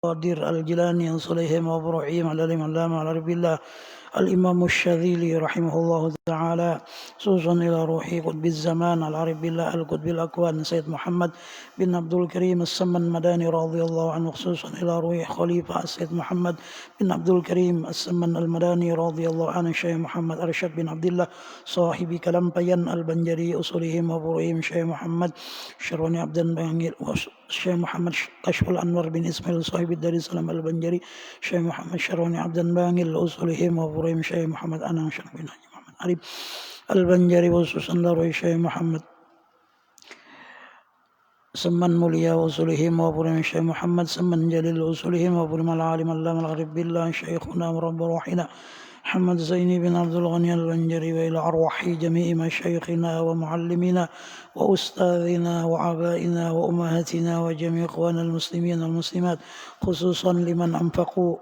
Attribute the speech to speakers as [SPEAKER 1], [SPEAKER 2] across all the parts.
[SPEAKER 1] القادر الجيلاني صليهم وابراهيم على العلامة على رب الله الإمام الشاذلي رحمه الله تعالى، خصوصا إلى روحي قطب الزمان العارف بالله القطب الأكوان سيد محمد بن عبد الكريم السمن المداني رضي الله عنه، خصوصا إلى روح خليفة السيد محمد بن عبد الكريم السمن المداني رضي الله عنه، الشيخ محمد أرشد بن عبد الله صاحب كلام بيان البنجري أصولهم وابراهيم، الشيخ محمد شروني عبد الباقي، الشيخ محمد كشف الأنور بن إسماعيل صاحب الدار السلام البنجري، الشيخ محمد شروني عبد الباقي أصولهم وابراهيم، الشيخ محمد أنا شرف بن محمد عريب البنجري، وخصوصا لروي الشيخ محمد سمن موليا وصولهم وابراهيم، الشيخ محمد سمن جليل وصولهم وابراهيم العالم اللام الغريب بالله شيخنا ورب روحنا محمد زيني بن عبد الغني البنجري، وإلى أرواح جميع مشايخنا ومعلمينا وأستاذنا وآبائنا وأمهاتنا وجميع إخوان المسلمين والمسلمات، خصوصا لمن أنفقوا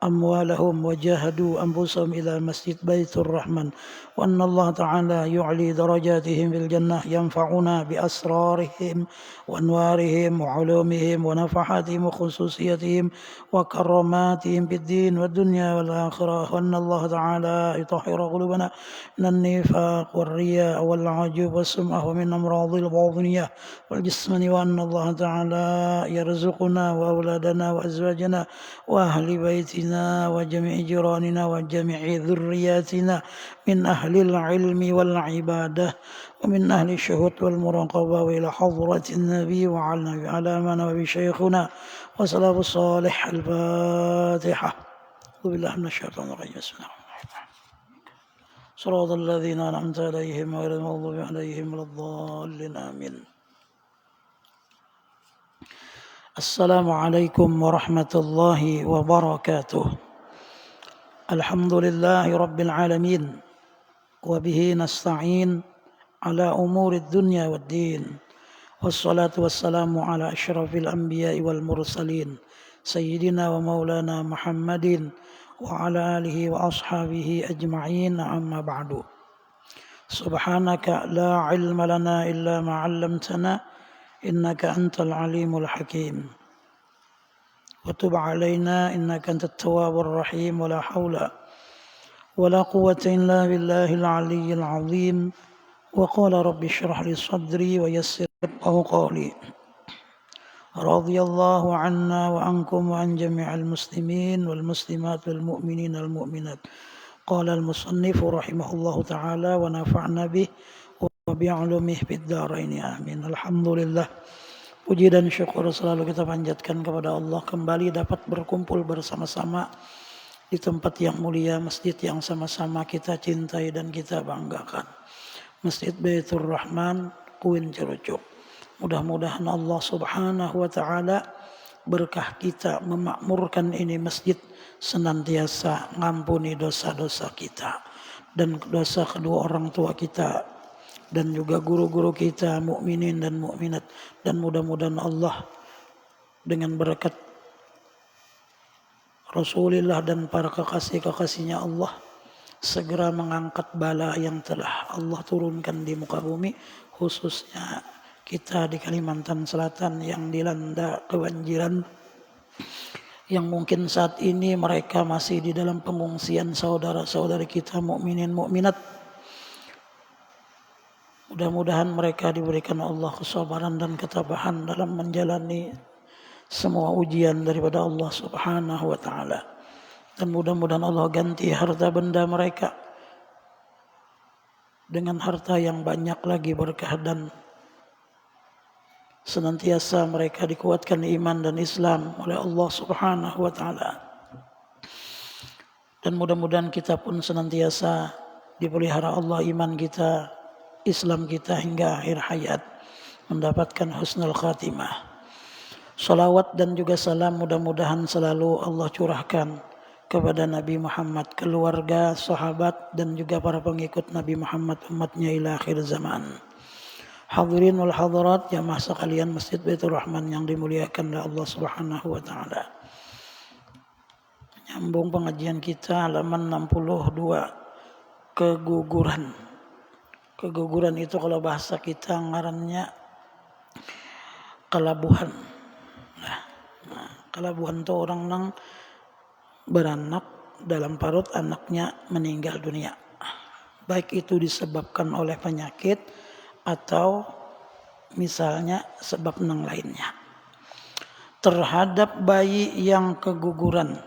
[SPEAKER 1] أموالهم وجاهدوا أنفسهم إلى مسجد بيت الرحمن، وأن الله تعالى يعلي درجاتهم في الجنة، ينفعنا بأسرارهم وأنوارهم وعلومهم ونفحاتهم وخصوصيتهم وكراماتهم في الدين والدنيا والآخرة، وأن الله تعالى يطهر قلوبنا من النفاق والرياء والعجب والسمعة ومن أمراض الباطنية والجسم، وأن الله تعالى يرزقنا وأولادنا وأزواجنا وأهل بيتنا وجميع جيراننا وجميع ذرياتنا من أهل العلم والعبادة ومن أهل الشهود والمراقبة، وإلى حضرة النبي وعلى من وبشيخنا وسلام الصالح. الفاتحة. أعوذ بالله من الشيطان الرجيم. بسم الله الرحمن الرحيم. صراط الذين أنعمت عليهم غير المغضوب عليهم ولا الضالين آمين. السلام عليكم ورحمة الله وبركاته. الحمد لله رب العالمين، وبه نستعين على أمور الدنيا والدين، والصلاة والسلام على أشرف الأنبياء والمرسلين سيدنا ومولانا محمد وعلى آله وأصحابه أجمعين، أما بعد. سبحانك لا علم لنا إلا ما علمتنا إنك أنت العليم الحكيم، وتب علينا إنك أنت التواب الرحيم، ولا حول ولا قوة إلا بالله العلي العظيم. وقال رب اشرح لي صدري ويسر قولي. رضي الله عنا وعنكم وعن جميع المسلمين والمسلمات والمؤمنين والمؤمنات. قال المصنف رحمه الله تعالى ونفعنا به وبعلومه في الدارين آمين. Alhamdulillah, puji dan syukur selalu kita panjatkan kepada Allah, kembali dapat berkumpul bersama-sama di tempat yang mulia, masjid yang sama-sama kita cintai dan kita banggakan, Masjid Baitur Rahman, Kuin Cerucuk. Mudah-mudahan Allah Subhanahu wa taala berkah kita memakmurkan ini masjid, senantiasa ngampuni dosa-dosa kita dan dosa kedua orang tua kita dan juga guru-guru kita mukminin dan mukminat, dan mudah-mudahan Allah dengan berkat Rasulullah dan para kekasih-kekasihnya Allah segera mengangkat bala yang telah Allah turunkan di muka bumi, khususnya kita di Kalimantan Selatan yang dilanda kebanjiran, yang mungkin saat ini mereka masih di dalam pengungsian saudara-saudari kita mukminin mukminat. Mudah-mudahan mereka diberikan Allah kesabaran dan ketabahan dalam menjalani semua ujian daripada Allah Subhanahu wa taala. Dan mudah-mudahan Allah ganti harta benda mereka dengan harta yang banyak lagi berkah, dan senantiasa mereka dikuatkan iman dan Islam oleh Allah Subhanahu wa taala. Dan mudah-mudahan kita pun senantiasa dipelihara Allah iman kita, Islam kita hingga akhir hayat, mendapatkan husnul khatimah. Salawat dan juga salam mudah-mudahan selalu Allah curahkan kepada Nabi Muhammad, keluarga, sahabat, dan juga para pengikut Nabi Muhammad, umatnya ila akhir zaman. Hadirin wal hadirat, jamaah sekalian Masjid Baitur Rahman yang dimuliakan oleh Allah Subhanahu wa taala. Nyambung pengajian kita halaman 62, keguguran. Keguguran itu kalau bahasa kita ngarannya kelabuhan. Nah, kelabuhan tuh orang nang beranak dalam parut anaknya meninggal dunia. Baik itu disebabkan oleh penyakit atau misalnya sebab nang lainnya. Terhadap bayi yang keguguran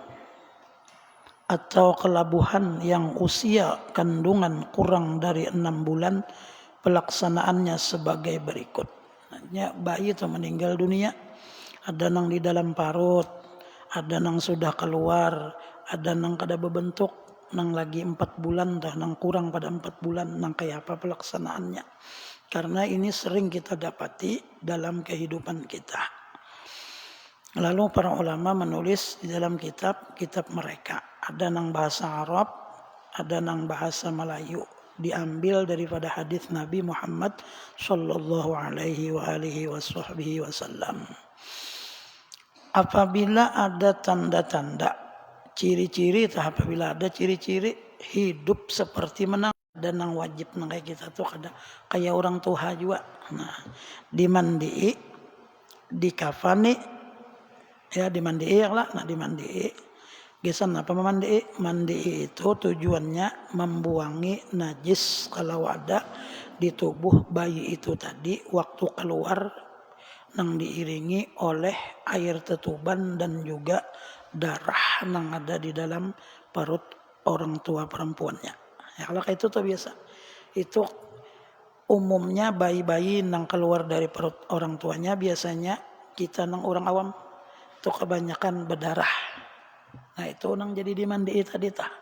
[SPEAKER 1] atau kelabuhan yang usia kandungan kurang dari 6 bulan, pelaksanaannya sebagai berikut. Bayi itu meninggal dunia, ada nang di dalam parut, ada nang sudah keluar, ada nang kada berbentuk, nang lagi 4 bulan, dah nang kurang pada 4 bulan, nang kayak apa pelaksanaannya. Karena ini sering kita dapati dalam kehidupan kita. Lalu para ulama menulis di dalam kitab mereka. Ada nang bahasa Arab, ada nang bahasa Melayu. Diambil daripada hadis Nabi Muhammad sallallahu alaihi wasallam. Apabila ada tanda-tanda, ciri-ciri, apabila ada ciri-ciri hidup seperti menang, ada nang wajib nang kayak kita tuh ada kayak orang tua juga. Nah, dimandi, dikafani, ya dimandi lah, nah dimandi. Gesan apa memandi? Mandi itu tujuannya membuangi najis kalau ada di tubuh bayi itu tadi waktu keluar, nang diiringi oleh air tetuban dan juga darah nang ada di dalam perut orang tua perempuannya. Ya kalau kayak itu tuh biasa. Itu umumnya bayi-bayi nang keluar dari perut orang tuanya biasanya kita nang orang awam itu kebanyakan berdarah. Nah itu nang jadi dimandi tadi tah.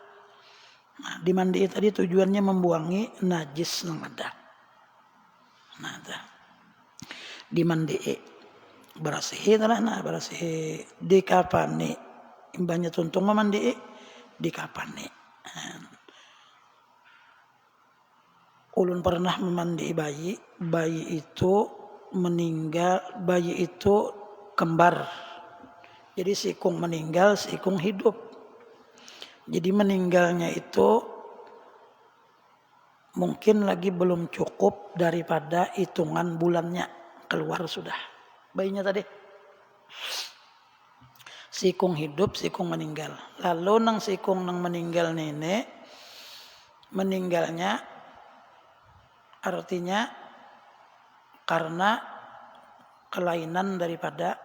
[SPEAKER 1] Nah dimandi tadi tujuannya membuangi najis nang ada. Nah dah. Dimandi berasih itulah, nah berasih dikapani. Imbanya tuntung memandi dikapani. Ulun pernah memandi bayi itu meninggal, bayi itu kembar. Jadi sikung meninggal, sikung hidup. Jadi meninggalnya itu mungkin lagi belum cukup daripada hitungan bulannya, keluar sudah bayinya tadi. Sikung hidup, sikung meninggal. Lalu nang sikung nang meninggal nenek, meninggalnya artinya karena kelainan daripada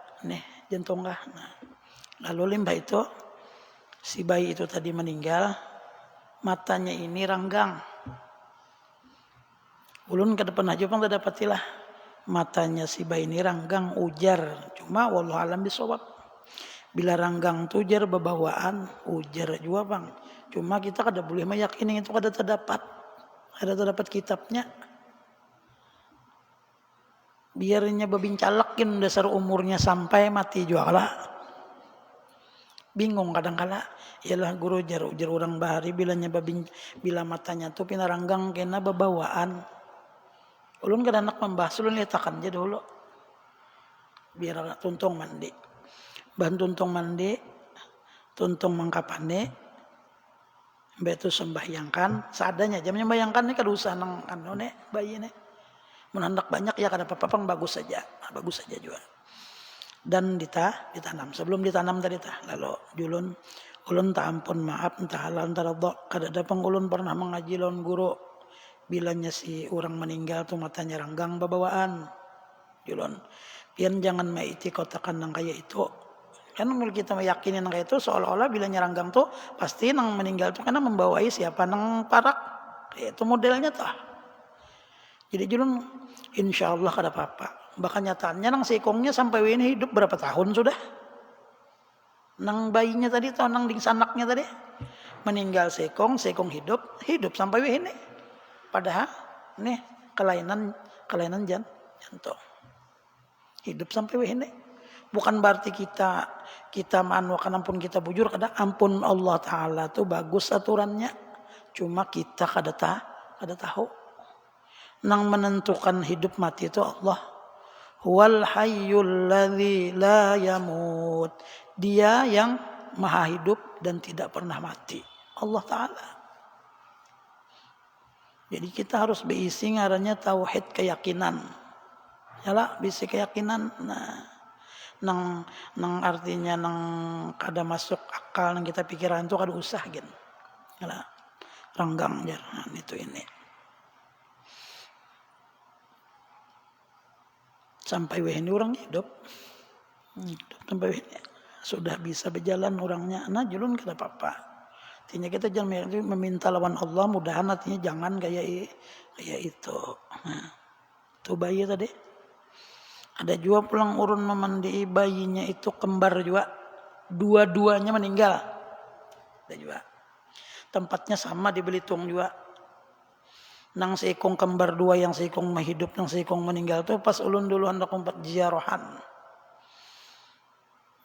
[SPEAKER 1] jantung kah. Nah, lalu limbah itu si bayi itu tadi meninggal, matanya ini ranggang. Ulun ke depan aja bang dapatilah matanya si bayi ini ranggang ujar. Cuma wallahu alam bisawab. Bila ranggang tu ujar bebawaan ujar juga bang. Cuma kita kada boleh meyakini itu kada terdapat kitabnya. Biarnya bebincalakin dasar umurnya sampai mati juga lah. Bingung kadang-kala. Ialah guru jar orang bahari bila matanya tu pinaranggang kena bebawaan. Ulun kada nak membahas, ulun liatakan aja dulu. Biar tuntung mandi. Bahan tuntung mandi, tuntung mangkapane. Mbak itu sembahyangkan seadanya. Jamnya bayangkan ni kada usah nang bayi ni. Menandak banyak ya kada apa-apa, bagus saja. Nah, bagus saja juga. Dan ditanam. Sebelum ditanam tadi lalu ulun tak ampun maaf entah halal entah radha. Kada ada ulun pernah mengaji lawan guru. Bilanya si orang meninggal tu matanya ranggang babawaan. Julun. Pian jangan maiti kotakan nang kayak itu. Kan mul kita meyakini nang kayak itu seolah-olah bilanya ranggang tu pasti nang meninggal tu karena membawai siapa nang parak. Itu modelnya tuh. Jadi julun insya Allah kada apa-apa. Bahkan nyataannya nang sikongnya sampai ini hidup berapa tahun sudah. Nang bayinya tadi atau nang dingsanaknya tadi. Meninggal sikong hidup sampai ini. Padahal nih kelainan jantung. Hidup sampai ini. Bukan berarti kita manuakan ampun kita bujur kada ampun Allah Ta'ala tuh bagus aturannya. Cuma kita kada tahu. Nang menentukan hidup mati itu Allah. Huwal hayyul ladzi la yamut. Dia yang maha hidup dan tidak pernah mati. Allah Ta'ala. Jadi kita harus berisi ngarannya tauhid keyakinan. Yalah, bisi keyakinan. Nah, nang artinya nang kada masuk akal nang kita pikiran tu kada usah gitu. Lah ranggang jar itu ini. Sampai ini orang hidup sampai ini sudah bisa berjalan orangnya, nah julun kada apa-apa. Artinya kita jangan meminta lawan Allah, mudahan artinya jangan kayak itu. Nah, itu bayi tadi. Ada juga pulang urun memandi bayinya itu kembar juga, dua-duanya meninggal. Ada juga. Tempatnya sama di Belitung juga. Nang seikong kembar dua yang seikong menghidup, nang seikong meninggal tuh pas ulun dulu hendak umpat ziarahan.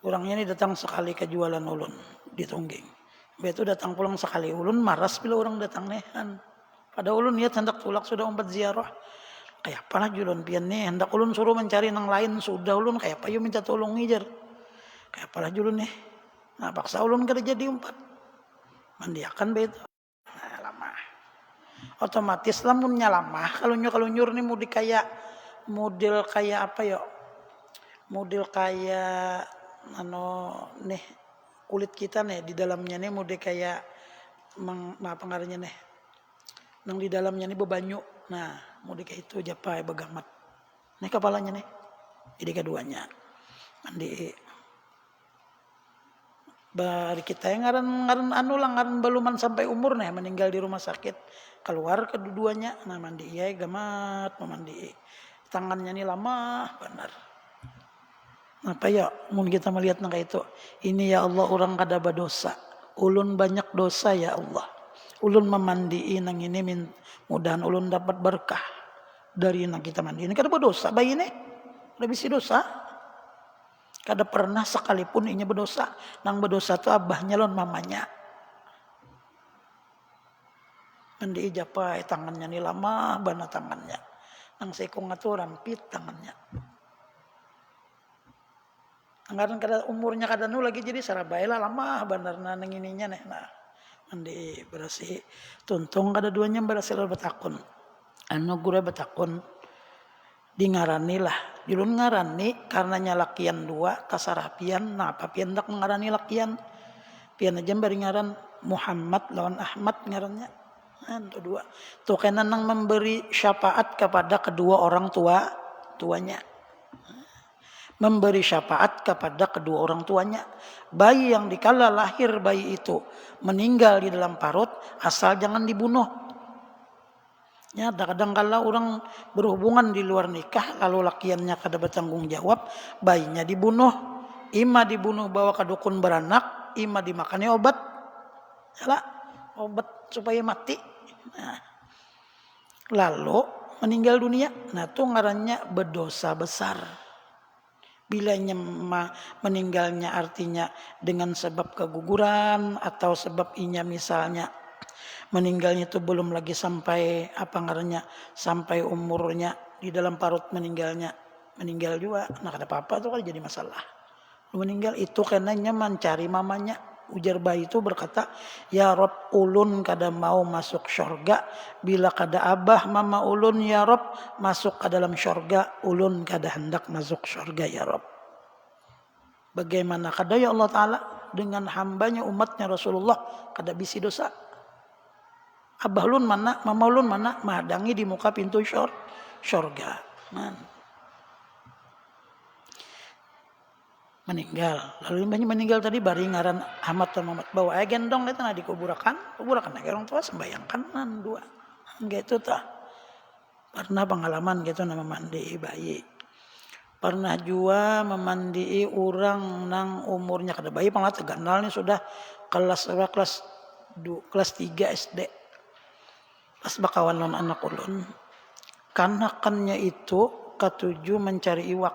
[SPEAKER 1] Orangnya ini datang sekali ke jualan ulun di Tungging. Begitu datang pulang sekali ulun maras bila orang datang nehan. Pada ulun niat hendak tulak sudah umpat ziarah. Kayak apa lah julun pian nih hendak ulun suruh mencari nang lain sudah ulun kayak apa yuk minta tolong ngijar. Kayak apa lah julun nih. Nah paksa ulun kada jadi umpat. Mandiakan begitu. Nah lama. Otomatis lamunnya lama kalau nyur nih model kayak apa ya? Model kayak nih kulit kita nih di dalamnya nih model kayak apa ngarannya nih. Nang di dalamnya nih bebanyu. Nah, model kayak itu japai begamat. Nih kepalanya nih. Jadi keduanya mandi. Bari kita yang ngaran beluman sampai umur nih meninggal di rumah sakit. Keluar keduanya, nah mandi iya gamat, memandi. Tangannya nih lama benar. Apa ya, mun kita melihat nang kayak itu. Ini ya Allah orang kada berdosa. Ulun banyak dosa ya Allah. Ulun memandiin nang ini mudahan ulun dapat berkah dari nang kita mandi. Ini kada berdosa bayi ini. Kada bisa dosa. Kada pernah sekalipun inya berdosa. Nang berdosa tu abahnya lon mamanya. Mandi japai tangannya ni lama bana tangannya. Nang sekong atu rampit tangannya. Anggaran kada umurnya kada nu lagi jadi sarabaila lama benar nang ininya nih. Nah, mandi berasi tuntung kada duanya berasi betakun. Anu gura betakun di ngarani lah. Julun ngarani karena nyalakian dua kasarapian. Nah apa pian dak ngarani lakian. Pian aja bari ngaran Muhammad lawan Ahmad ngarannya. Nah, itu dua. Tuh kena nang memberi syafaat kepada kedua orang tuanya. Memberi syafaat kepada kedua orang tuanya. Bayi yang dikala lahir bayi itu meninggal di dalam parut asal jangan dibunuh. Ya, kadang kala orang berhubungan di luar nikah lalu lakiannya kada bertanggung jawab, bayinya dibunuh. Ima dibunuh bawa ke dukun beranak, ima dimakani obat. Yalah, obat supaya mati. Nah, lalu meninggal dunia. Nah, itu ngarannya berdosa besar. Bilanya meninggalnya artinya dengan sebab keguguran atau sebab inya misalnya meninggalnya itu belum lagi sampai apa ngarannya sampai umurnya di dalam parut meninggal juga. Nah kada apa-apa tuh kan jadi masalah. Meninggal itu karenanya mencari mamanya. Ujar bayi itu berkata, ya Rob ulun kada mau masuk syurga bila kada abah mama ulun ya Rob masuk ke dalam syurga, ulun kada hendak masuk syurga ya Rob. Bagaimana kada ya Allah Ta'ala dengan hambanya umatnya Rasulullah kada bisi dosa. Abah ulun mana, mama ulun mana, mahadangi di muka pintu syurga. Meninggal. Lalu limbahnya meninggal tadi bari ngaran Ahmad dan Muhammad bawa gendong itu di kuburakan orang tua sembayangkan dua. Gitu tah. Pernah pengalaman gitu nama mandi bayi. Pernah juga memandai orang nang umurnya kada bayi panglat ganal nih sudah kelas 3 SD. Pas bakawan non anak ulun. Kanakannya itu ketujuh mencari iwak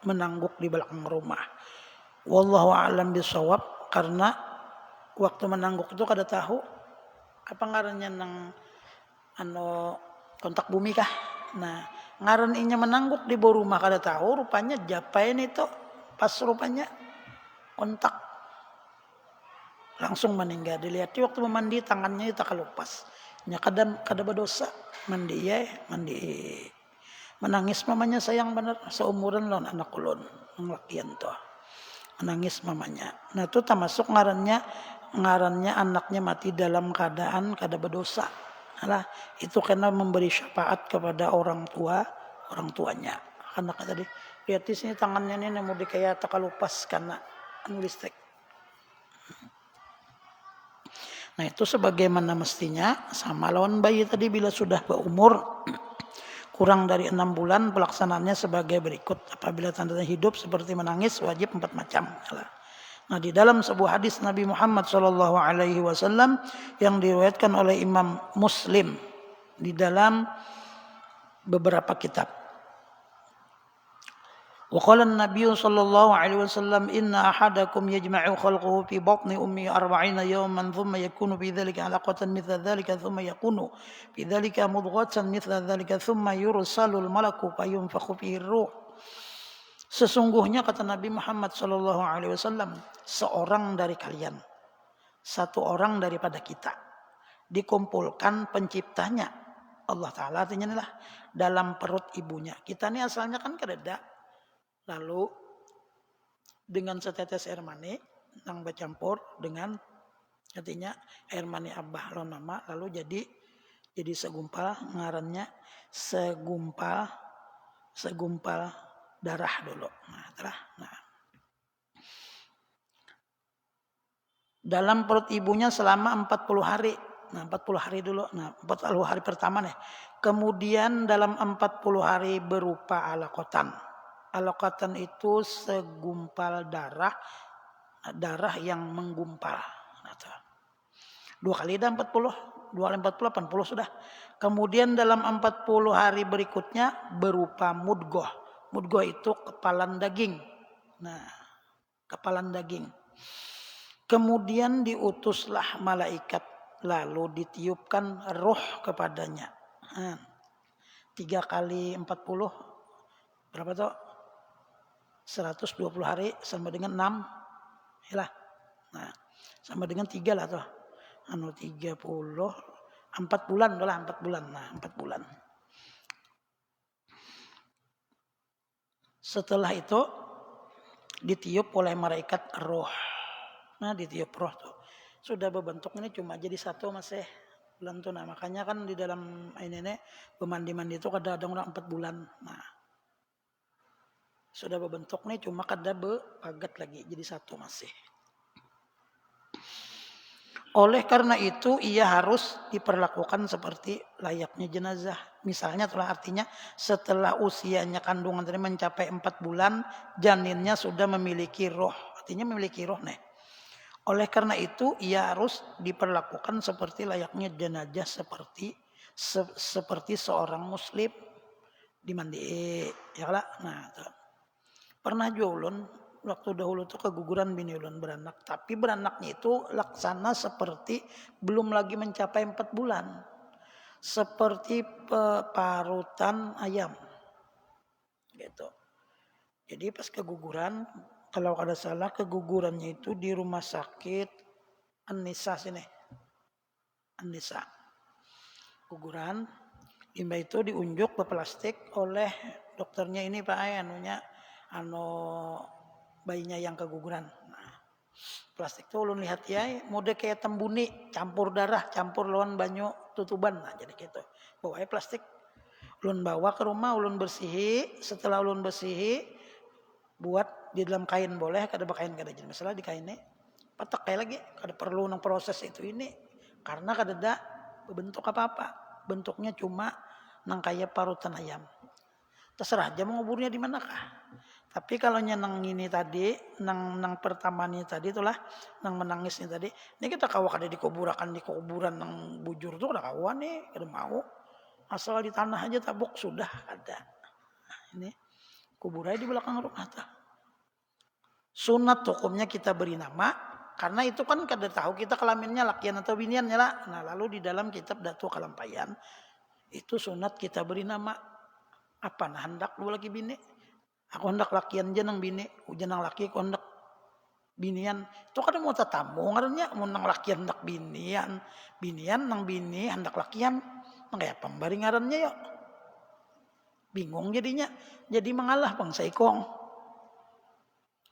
[SPEAKER 1] menangguk di belakang rumah. Wallahu a'lam bisawab karena waktu menangguk itu kada tahu apa ngarannya nang kontak bumi kah. Nah, ngaran inya menangguk di bawah rumah kada tahu rupanya japain itu pas rupanya kontak langsung meninggal. Dilihat waktu memandi tangannya itu kelupas. Nya kada berdosa mandi menangis mamanya sayang benar seumuran lawan anak ulun. lakian tuh menangis mamanya. Nah itu termasuk ngarannya anaknya mati dalam keadaan kada berdosa. Nah, itu karena memberi syafaat kepada orang tuanya. Anak tadi lihat di sini tangannya ini mau kayak takalupas karena listrik. Nah itu sebagaimana mestinya sama lawan bayi tadi bila sudah berumur kurang dari 6 bulan pelaksanaannya sebagai berikut. Apabila tanda-tanda hidup seperti menangis wajib 4 macam. Nah di dalam sebuah hadis Nabi Muhammad SAW yang diriwayatkan oleh Imam Muslim di dalam beberapa kitab. Wa qala an-nabiy sallallahu alaihi wasallam inna ahadakum yajma'u khalquhu fi batni ummi 40 yawman thumma yakunu fi dhalika 'alaqatan mithla dhalika thumma yakunu fi dhalika mudghatan mithla dhalika thumma yursalul malaku fayunfakhu fihi ar-ruh. Sesungguhnya kata Nabi Muhammad sallallahu alaihi wasallam, seorang dari kalian, satu orang daripada kita dikumpulkan penciptanya Allah Ta'ala artinya inilah dalam perut ibunya. Kita ini asalnya kan kededa. Lalu dengan setetes air mani yang bercampur dengan artinya air mani abah lawan mama lalu jadi segumpal ngarannya segumpal darah dulu. Nah. Dalam perut ibunya selama 40 hari. Nah 40 hari dulu. Nah 40 hari pertama nih. Kemudian dalam 40 hari berupa alaqatan. Alaqatan itu segumpal darah yang menggumpal. Nah, 2 kali dah 40. 2 kali 40, 80 sudah. Kemudian dalam 40 hari berikutnya berupa mudghah. Mudghah itu kepalan daging. Nah, kepalan daging. Kemudian diutuslah malaikat lalu ditiupkan roh kepadanya. 3 kali 40 berapa tuh? 120 hari sama dengan 6. Yalah. Nah, sama dengan 3 lah tuh. 30 4 bulan itulah 4 bulan. Nah, 4 bulan. Setelah itu ditiup oleh malaikat roh. Nah ditiup roh tuh sudah berbentuk ini cuma jadi satu masih bulan tuh. Nah makanya kan di dalam ini pemandi itu kadang orang 4 bulan. Nah sudah berbentuk nih cuma kada bepagat lagi jadi satu masih. Oleh karena itu ia harus diperlakukan seperti layaknya jenazah. Misalnya telah artinya setelah usianya kandungan tadi mencapai 4 bulan janinnya sudah memiliki roh. Artinya memiliki roh nih. Oleh karena itu ia harus diperlakukan seperti layaknya jenazah seperti seorang muslim dimandi ya lah. Nah, pernah juga ulun waktu dahulu tuh keguguran bini ulun beranak, tapi beranaknya itu laksana seperti belum lagi mencapai 4 bulan. Seperti parutan ayam. Gitu. Jadi pas keguguran kalau ada salah kegugurannya itu di rumah sakit An-Nisa sini. An-Nisa. Guguran. Limbah itu diunjuk ke plastik oleh dokternya ini Pak bayinya yang keguguran. Nah, plastik itu ulun lihat ya mode kayak tembuni campur darah campur lawan banyu tutuban. Nah, jadi gitu. Bawa plastik ulun bawa ke rumah ulun bersihi. Setelah ulun bersihi buat di dalam kain boleh kada kain kada jadi masalah di kainnya patak kayak lagi kada perlu nang proses itu ini karena kada ada bentuk apa-apa bentuknya cuma nang kayak parutan ayam terserah aja mau nguburnya di manakah. Tapi kalau nang ini tadi nang pertama nih tadi itulah nang menangis nih tadi ini kita kawa kada di kuburan nang bujur tuh kada kawa nih kada mau asal di tanah aja tabuk sudah ada. Ini kuburannya di belakang rumah tuh. Sunat hukumnya kita beri nama karena itu kan kada tahu kita kelaminnya lakian atau binian ya lah. Nah lalu di dalam kitab Datu Kalampayan itu sunat kita beri nama apa nah hendak dua lagi bini. Aku hendak lakian jenang bini, jenang laki aku hendak binian. Itu kan mau tatamu ngarannya mau nang lakian hendak binian nang bini hendak lakian nang kayak pembari ngarannya yuk. Bingung jadinya. Jadi mengalah bang saikong.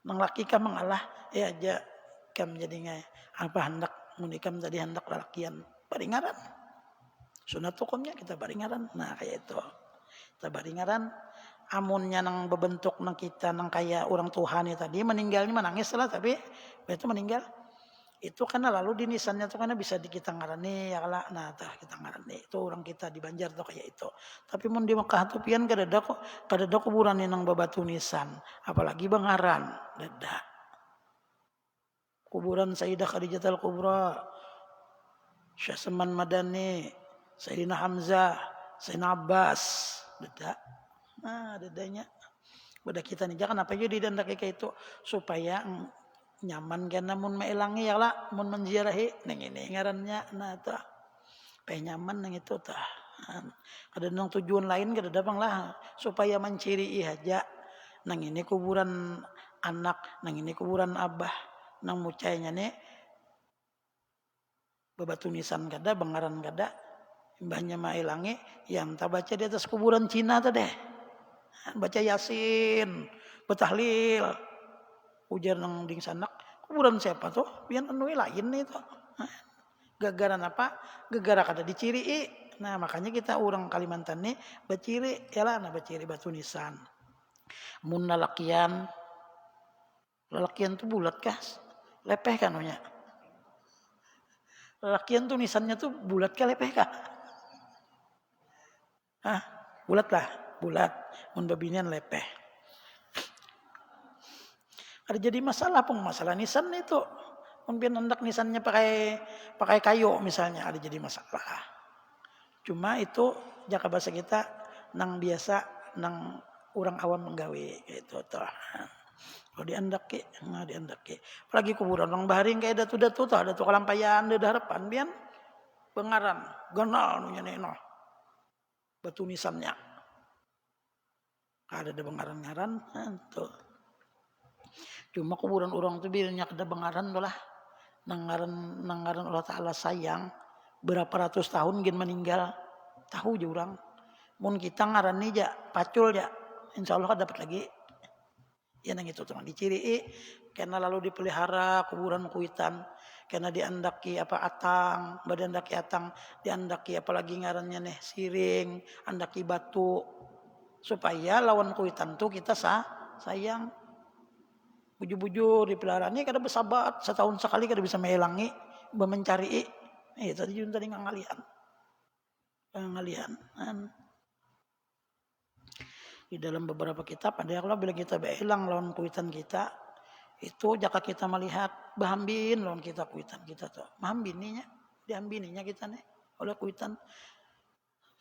[SPEAKER 1] nang laki ka mengalah ya aja kam jadi ngai apa hendak munikam tadi hendak lalakian baringaran sunat hukumnya kita baringaran. Nah kayak itu kita baringaran amunnya nang bebentuk nang kita nang kayak orang Tuhan tadi meninggalnya menangis lah tapi itu meninggal itu karena lalu di nisannya tuh karena bisa di kita ngarani ya lah nah tah kita ngarani itu orang kita di Banjar tuh kayak itu tapi mun di Mekah tuh pian kadada kuburan nang babatu nisan apalagi Bangaran dada kuburan Sayyidah Khadijatul Kubra Syekh Saman Madani Sayyidina Hamzah Sayyidina Abbas dada nah dadanya pada kita nih jangan apa aja di danda kayak itu supaya nyaman kan namun mailangi ya lah mun menziarahi neng ini ngarannya nah tah pe nyaman neng itu tah ada nang tujuan lain kada dabang lah supaya menciri aja nang ini kuburan anak nang ini kuburan abah nang mucainya nih babatu nisan kada Bangaran kada mbahnya mailangi yang tak baca di atas kuburan Cina tuh deh baca Yasin betahlil ujar nang ding sanak kuburan siapa tuh pian anu lain itu gagaran apa gegara kada diciri nah makanya kita orang Kalimantan nih baciri ya lah nah baciri batu nisan mun lalakian tuh bulat kah lepeh kan nya lalakian tuh nisannya tuh bulat kah lepeh kah bulat lah bulat mun babinian lepeh ada jadi masalah masalah nisan itu mungkin hendak nisannya pakai kayu misalnya ada jadi masalah cuma itu jaka bahasa kita nang biasa nang orang awam menggawe gitu toh kalau diandaki apalagi kuburan orang baharing kayak datu toh datu kalampayan ada harapan bian Bangaran ganal nunya neno batu nisannya ada Bangaran-ngaran tuh cuma kuburan orang tuh bilangnya kada Bangaran lah nanggaran Allah Ta'ala sayang berapa ratus tahun gin meninggal tahu je orang mun kita ngaran nih ja pacul ja insyaallah dapat lagi ya nang itu tuh diciri karena lalu dipelihara kuburan kuitan karena diandaki apa atang badandaki atang diandaki apalagi ngarannya nih siring andaki batu supaya lawan kuitan tuh kita sayang bujur-bujur dipeliharaannya kada bersahabat setahun sekali kada bisa melangi mencari tadi juga tadi ngalian di dalam beberapa kitab ada yang bila kita behilang lawan kuitan kita itu jika kita melihat bahambin lawan kita kuitan kita tuh mahambininya diambininya kita nih oleh kuitan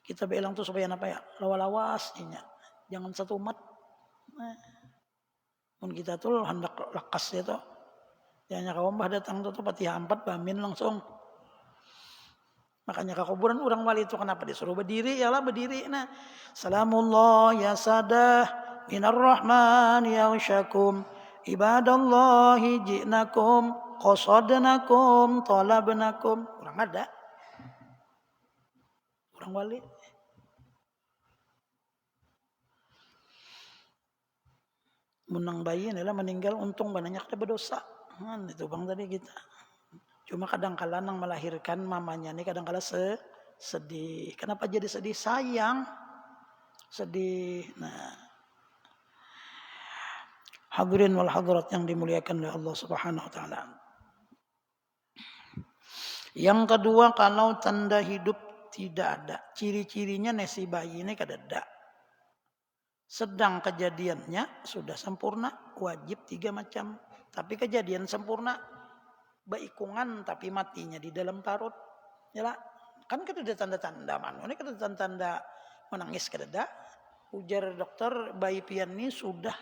[SPEAKER 1] kita behilang tuh supaya apa ya lawas nya jangan satu umat pun kita tuh hendak lekas itu jangan kawan bah datang tuh Fatihah 4 bamin langsung makanya ke kuburan orang wali itu kenapa disuruh berdiri ya lah berdiri nah salamullah ya sadah minar rahman ya usyakum ibadallahi ji'nakum qasadnakum talabnakum orang ada orang wali menang bayi adalah meninggal untung banyak kita berdosa itu bang tadi kita cuma kadang-kala nang melahirkan mamanya ini kadang-kala sedih kenapa jadi sedih sayang sedih nah hadirin wal hadirat yang dimuliakan oleh Allah Subhanahu wa taala yang kedua kalau tanda hidup tidak ada ciri-cirinya nasi bayi ini kadada sedang kejadiannya sudah sempurna wajib 3 macam tapi kejadian sempurna baikungan tapi matinya di dalam parut ya kan kada ada tanda-tanda mana ini kada tanda-tanda menangis kada ujar dokter bayi pian ini sudah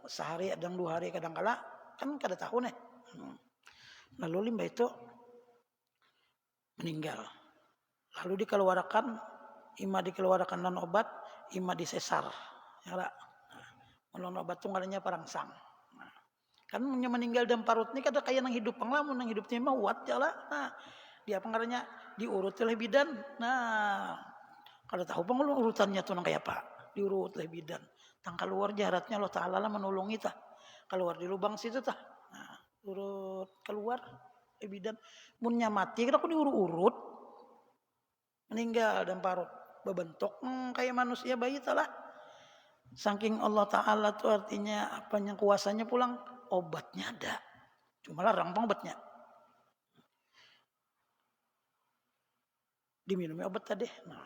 [SPEAKER 1] sehari kadang 2 hari kadang kala kan kada tahu nih lalu limbah itu meninggal lalu dikeluarkan ima dikeluarkan non obat, ima disesar. Ya lah. Non obat tuh ngalanya parangsang. Nah, kan meninggal dalam parut ini kada kayak nang hidup panglamun nang hidupnya mah wat ya lah. Nah, dia pengaranya diurut oleh bidan. Nah, kada tahu pang urutannya tuh nang kayak apa. Diurut oleh bidan. tang keluar jaratnya Allah Ta'ala lah menolongi tah. Keluar di lubang situ tah. Nah, urut keluar bidan munnya mati kita aku diurut-urut meninggal dan parut berbentuk kayak manusia bayi lah. Saking Allah Ta'ala tuh artinya apanya kuasanya pulang obatnya ada. Cuma larang obatnya. Diminumnya obat tadi. Nah,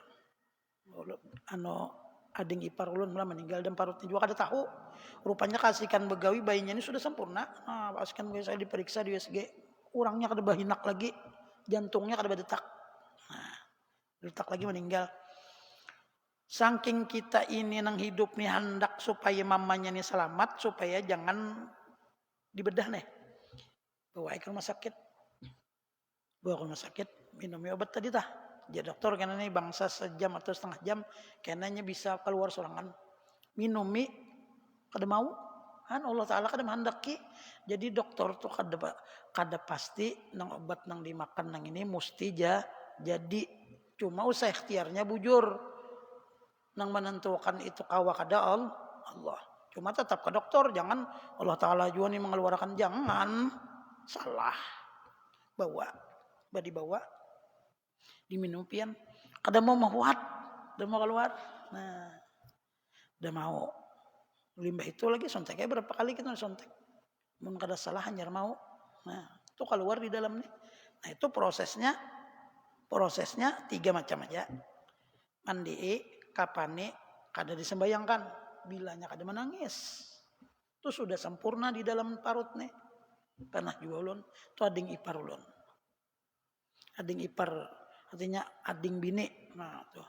[SPEAKER 1] ading ipar ulun malah meninggal dan parutnya juga kada tahu. Rupanya kasihkan begawi bayinya ini sudah sempurna. Nah, kasihkan begawi saya diperiksa di USG. Kurangnya kada bahinak lagi. Jantungnya kada berdetak. Nah, detak lagi meninggal. Saking kita ini nang hidup nih hendak supaya mamanya nih selamat. Supaya jangan dibedah nih. Bawa ke rumah sakit. Minumnya obat tadi tah. Jadi dokter karena ini bangsa sejam atau setengah jam kenanya bisa keluar sorangan minumi kada mau Allah Ta'ala kada menghendaki. Jadi dokter tuh kada pasti nang obat nang dimakan nang ini mesti jadi cuma usah ikhtiarnya bujur nang menentukan itu kawa kada Allah. Cuma tetap ke dokter, jangan Allah Ta'ala juga nih mengeluarkan, jangan salah dibawa diminum pian kada mau mahuat udah mau keluar. Nah udah mau limbah itu lagi sonteknya berapa kali kita sontek mun kada salah hanyar mau. Nah itu keluar di dalam nih. Nah itu prosesnya 3 macam aja. Mandi kapane kada disembayangkan bilanya kada menangis itu sudah sempurna di dalam parut nih. Pernah juga ulun itu ading ipar ulun, ading ipar artinya ading bini. Nah tuh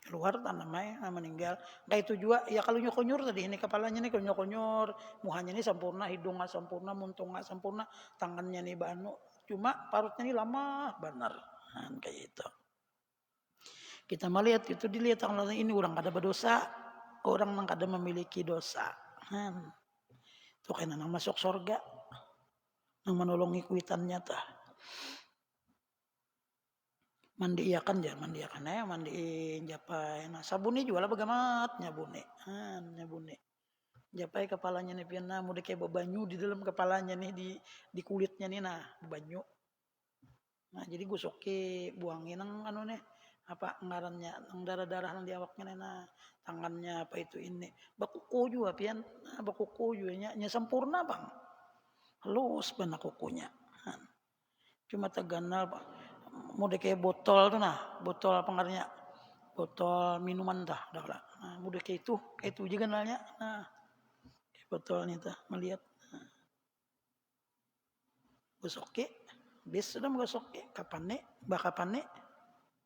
[SPEAKER 1] keluar tanamnya meninggal. Nah itu juga ya kalau nyokonyur tadi ini kepalanya nih kalau nyokonyur, muhanya nih sempurna, hidungnya sempurna, muntungnya sempurna, tangannya nih banu, cuma parutnya nih lama benar. Nah, kayak itu. Kita melihat itu dilihat Allah ini orang kada berdosa, orang yang kada memiliki dosa. Nah, itu kena nang masuk surga, nang menolongi kuitannya tah. Mandi iyakan mandi japai. Nah sabuni juga lah bagamat nyabune japai kepalanya nih pian nah mudah kayak banyu di dalam kepalanya nih di kulitnya nih nah banyu. Nah jadi gusoki buangin nang nih apa ngarannya nang darah-darah nang di awaknya nih nah tangannya apa itu ini bakuku juga pian. Nah bakuku juga nya sempurna bang halus benar kukunya. Nah, cuma teganal pak mudah kayak botol tuh nah botol apa ngaranya botol minuman dah lah. Nah, mudah kayak itu juga nalnya. Nah botolnya tah melihat nah. Gosoke bis sudah menggosoke kapane bakapane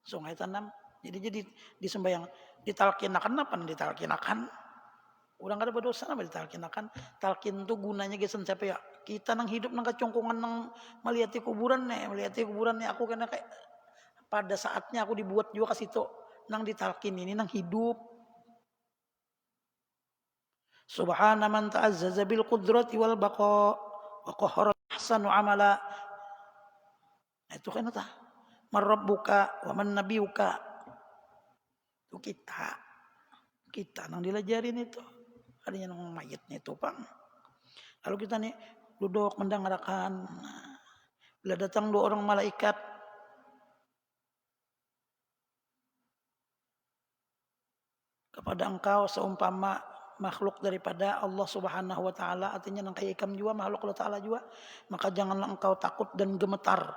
[SPEAKER 1] sungai tanam jadi disembayang ditalkinakan apa ditalkinakan udah gak ada berdosa apa ditalkinakan. Talkin tuh gunanya gesen siapa ya kita nang hidup nang kecongkongan nang melihati kuburan nih aku kena kayak pada saatnya aku dibuat juga ke situ nang ditalkin ini nang hidup. Subhana man ta'azzaza bil qudrati wal baqa wa qahara ahsanu amala. Nah, itu kan tah marabbuka wa man nabiyuka. Itu kita nang dilajarin itu adanya nang mayatnya itu pang. Lalu kita nih duduk mendengarkan. Bila datang 2 orang malaikat kepada engkau seumpama makhluk daripada Allah Subhanahu wa taala artinya nang kayak ikam juga makhluk Allah taala juga maka janganlah engkau takut dan gemetar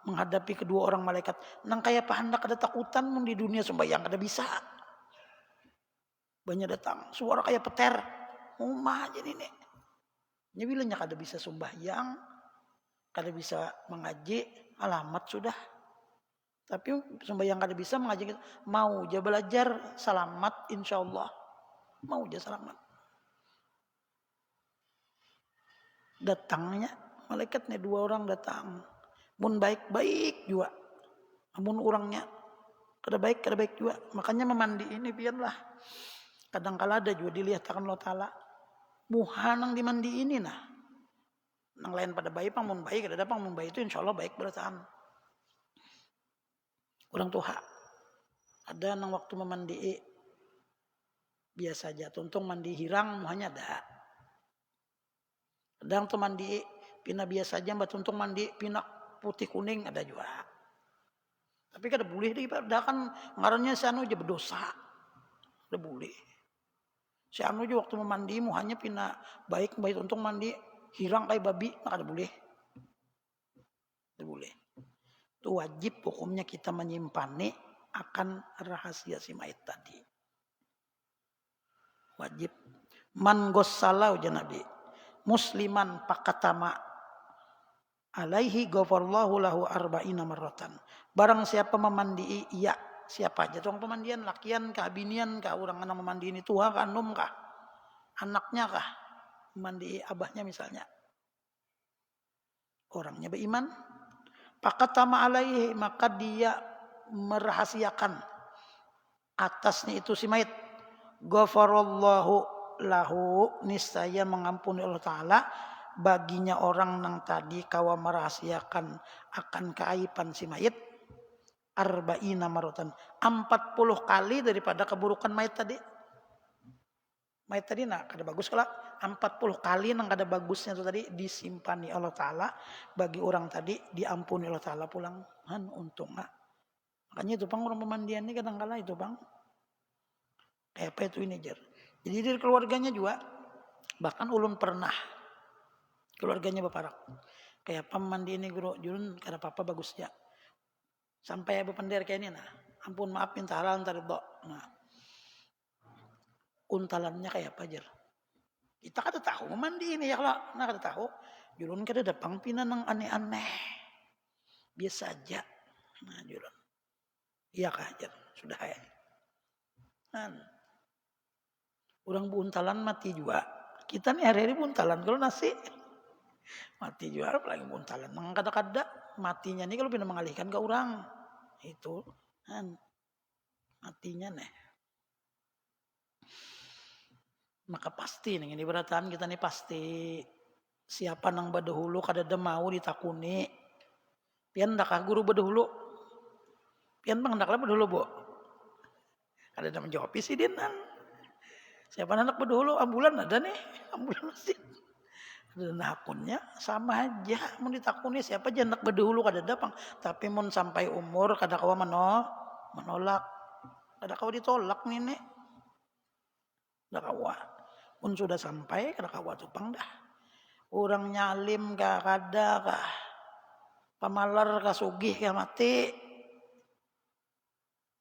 [SPEAKER 1] menghadapi kedua orang malaikat nang kayak pahandak ada takutan mun di dunia sembahyang kada bisa banyak datang suara kayak petir umah jadi nih nyabilanya kada bisa sembahyang kada bisa mengaji alamat sudah. Tapi sembahyang kada bisa mengaji mau aja belajar selamat insyaallah. Mau aja selamat. Datangnya malaikatnya 2 orang datang. Mun baik-baik juga. Mun orangnya kada baik juga. Makanya memandi ini biarlah. Kadang kala ada juga dilihat akan Allah Ta'ala. Muha nang dimandi ini nah. Nang lain pada baik pang mun baik kada pang mun baik itu insyaallah baik berataan. Orang tua ada nang waktu memandi biasa aja. Tuntung mandi hirang hanya ada. Kadang tuh mandi pina biasa aja, mbak tuntung mandi pina putih kuning ada juga. Tapi kada boleh deh, dah kan ngarannya si anu aja berdosa. Kada boleh. Si anu aja waktu memandi hanya pina baik tuntung mandi hirang kayak babi, kada boleh. Kada boleh. Itu wajib hukumnya kita menyimpan akan rahasia si mayit tadi. Wajib. Man ghassala ujar Nabi. Musliman pakatama alaihi ghafarallahu lahu arba'ina marratan. Barang siapa memandii, iya siapa aja tuang pemandian, lakian kah, binian kah, orang anak memandiin itu kah, anum kah, anaknya kah, memandii abahnya misalnya. Orangnya beriman, pakatama alaihi, maka dia merahasiakan atasnya itu si mayit. Ghafarallahu lahu, niscaya mengampuni Allah Ta'ala baginya orang yang tadi kawa merahasiakan akan keaiban si mayit. Arba'ina maratan, 40 kali daripada keburukan mayit tadi. Mayit tadi kada bagus kalau 40 kali nang kada bagusnya itu tadi disimpani Allah Ta'ala bagi orang tadi, diampuni Allah Ta'ala pulang. Untung makanya itu bang, orang pemandian ini kadang-kala itu bang kayak apa itu ini jar. Jadi dari keluarganya juga, bahkan ulun pernah keluarganya baparak kayak apa mandi ini guru jurun kada apa-apa bagusnya sampai bepender kayak ini ampun maaf minta halal ntar ridho. Untalannya kayak apa jar, kita kada tahu mandi ini ya kalau kada tahu jurun kada ada pangpinan yang aneh-aneh biasa aja jurun iya kah jar sudah ya. Orang buntalan mati juga. Kita nih hari-hari buntalan kalau nasi mati juga, apalagi buntalan. Nang kada-kada matinya nih kalau pindah mengalihkan ke orang itu matinya nih. Maka pasti nih ini berataan kita nih pasti siapa nang badahulu kada ada mau ditakuni. Pian dak guru badahulu. Pian bang dak badahulu bu. Kada ada menjawab sih dinan. Siapa anak berdahulu ambulan ada nih, ambulan masih dan akunnya sama aja mau ditakuni siapa aja anak berdahulu kada dapang, tapi mun sampai umur kada kawa menolak, kada kawa ditolak nih kada kawa. Mun sudah sampai kada kawa tupang dah. Orang nyalim kah kada kah, pamalar kah sugih kah mati.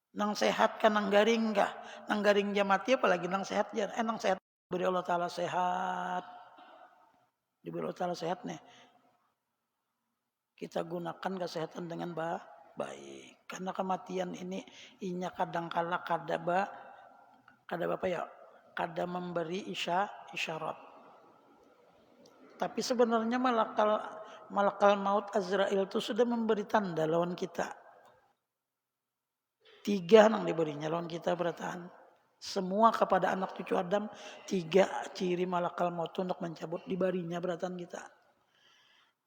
[SPEAKER 1] Nang sehat kan nang garing kah, nang garing dia mati apalagi nang sehat ya, nang sehat beri Allah Ta'ala sehat, diberi Allah Ta'ala sehat nih, kita gunakan kesehatan dengan baik, karena kematian ini inya kadang kala kada apa ya, kada memberi isyarat, tapi sebenarnya malakal maut Azrail itu sudah memberi tanda lawan kita. 3 nang diberinya lawan kita bertahan. Semua kepada anak cucu Adam 3 ciri malakal maut untuk mencabut diberinya bertahan kita.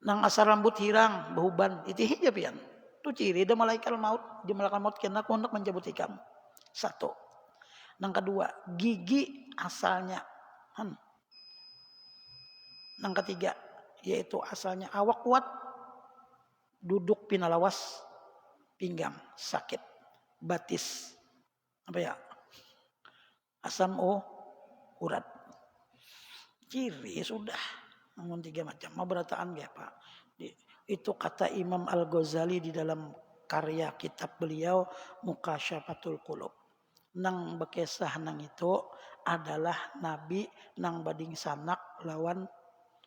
[SPEAKER 1] Nang asal rambut hirang, behuban, itu hijab pian. Itu ciri dia malakal maut, dia malakal maut kena untuk mencabut ikam. 1. Nang kedua, gigi asalnya. Nang ketiga, yaitu asalnya awak kuat, duduk pinalawas, pinggang sakit. Batis apa ya, asam urat, ciri sudah namun 3 macam mau berataan gak pak. Itu kata Imam Al-Ghazali di dalam karya kitab beliau Muqasyafatul Qulub. Nang bekesah nang itu adalah Nabi nang bading sanak lawan,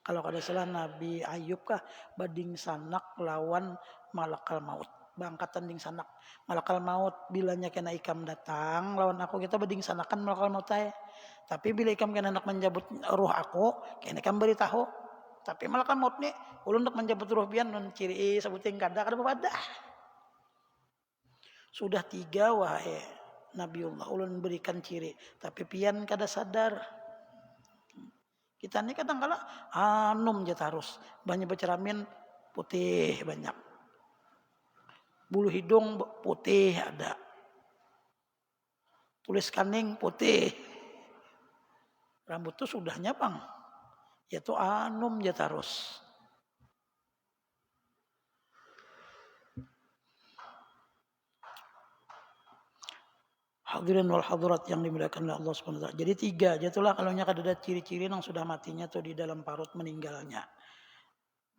[SPEAKER 1] kalau kada salah Nabi Ayub kah bading sanak lawan malakal maut. Bangkatan ding sanak malakal maut bilanya kena ikam datang lawan aku kita bading sanakan malakal maut ay. Tapi bila ikam kena nak menjabut ruh aku kena ikam beritahu. Tapi malakal maut ni ulun nak menjabut ruh pian nun ciri sebuting kada pada. Sudah 3 wahai Nabiullah ulun berikan ciri tapi pian kada sadar. Kita ni kadang kala anum je tarus banyak berceramin putih banyak. Bulu hidung putih ada, tulis kaning putih, Rambut tuh sudahnya Bang, yaitu anum ya terus. Hadirin wal hadirat yang dimuliakan oleh Allah Subhanahu wa taala. Jadi 3, jatuhlah kalau nya ada ciri-ciri yang sudah matinya tuh di dalam parut meninggalnya.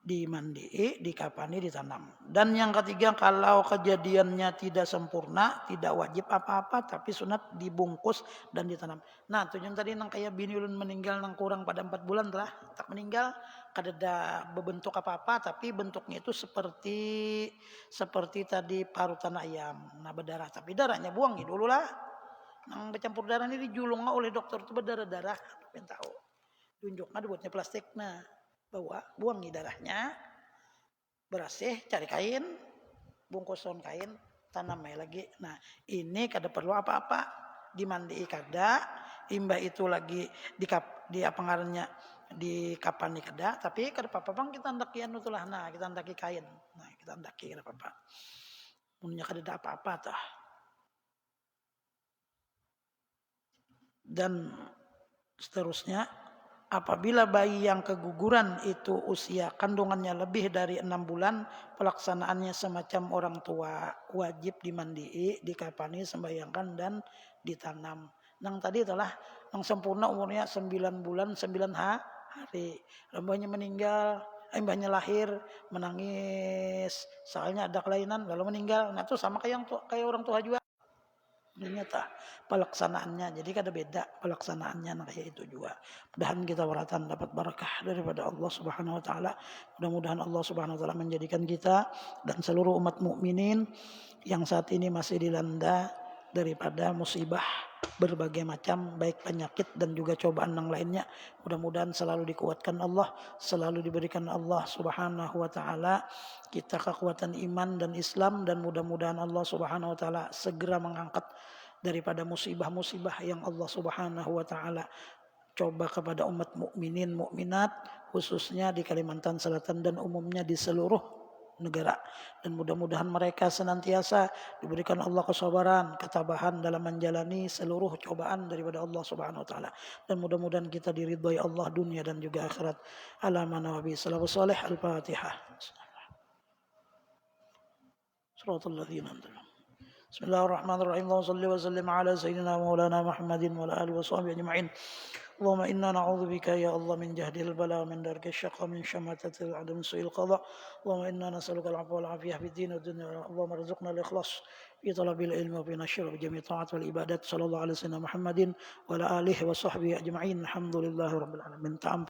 [SPEAKER 1] Dimandi, dikapani, ditanam. Dan yang ketiga, kalau kejadiannya tidak sempurna, tidak wajib apa-apa, tapi sunat dibungkus dan ditanam. Nah, tujuan tadi nang kayak bini ulun meninggal nang kurang pada 4 bulan telah tak meninggal, kadada berbentuk apa-apa, tapi bentuknya itu seperti tadi parutan ayam. Nah, berdarah, tapi darahnya buangi dulu lah. Nang bercampur darah ini dijulung oleh dokter itu berdarah-darah, pengen tahu. Tunjuk ada buatnya plastik, nah bawa buangi darahnya, berasih cari kain, bungkus daun kain, tanam lagi. Nah ini kada perlu apa-apa, dimandi kada, imbah itu lagi di apa ngarannya di kapan kada, tapi kada apa-apa bang kita andaki anu tulah, nah kita andaki kain, nah kita andaki kada apa-apa, punya kada ada apa-apa tah. Dan seterusnya, apabila bayi yang keguguran itu usia kandungannya lebih dari 6 bulan, pelaksanaannya semacam orang tua, wajib dimandii, dikapani, sembayangkan dan ditanam. Nang tadi itulah nang sempurna umurnya 9 bulan 9 hari. Mbahnya meninggal, mbahnya lahir menangis, soalnya ada kelainan lalu meninggal. Nah itu sama kayak orang tua juga. Ternyata pelaksanaannya, jadi kada beda pelaksanaannya nah kayak itu juga. Mudahan kita waratan dapat barakah daripada Allah Subhanahu wa taala. Mudah-mudahan Allah Subhanahu wa taala menjadikan kita dan seluruh umat mukminin yang saat ini masih dilanda daripada musibah berbagai macam, baik penyakit dan juga cobaan yang lainnya. Mudah-mudahan selalu dikuatkan Allah, selalu diberikan Allah Subhanahu wa taala kita kekuatan iman dan Islam, dan mudah-mudahan Allah Subhanahu wa taala segera mengangkat daripada musibah-musibah yang Allah Subhanahu wa taala coba kepada umat mukminin mukminat, khususnya di Kalimantan Selatan dan umumnya di seluruh negara. Dan mudah-mudahan mereka senantiasa diberikan Allah kesabaran, ketabahan dalam menjalani seluruh cobaan daripada Allah Subhanahu wa taala. Dan mudah-mudahan kita diridhai Allah dunia dan juga akhirat. Ala manabi salawat salih al-Fatihah. Shiratal ladzina an'amta. Bismillahirrahmanirrahim. Allahumma shalli wa sallim ala sayyidina maulana Muhammadin wa ala alihi wa sahbihi ajma'in. اللهم إنا نعوذ بك يا الله من جهد البلاء ومن درك الشقاء من شماتة العدم سوء القضاء. اللهم إنا نسألك العفو والعافية في الدين والدنيا. اللهم ارزقنا الإخلاص في طلب العلم وفي نشر بجميع الطاعات والعبادات. صلى الله على سيدنا محمد وعلى آله وصحبه أجمعين. الحمد لله رب العالمين.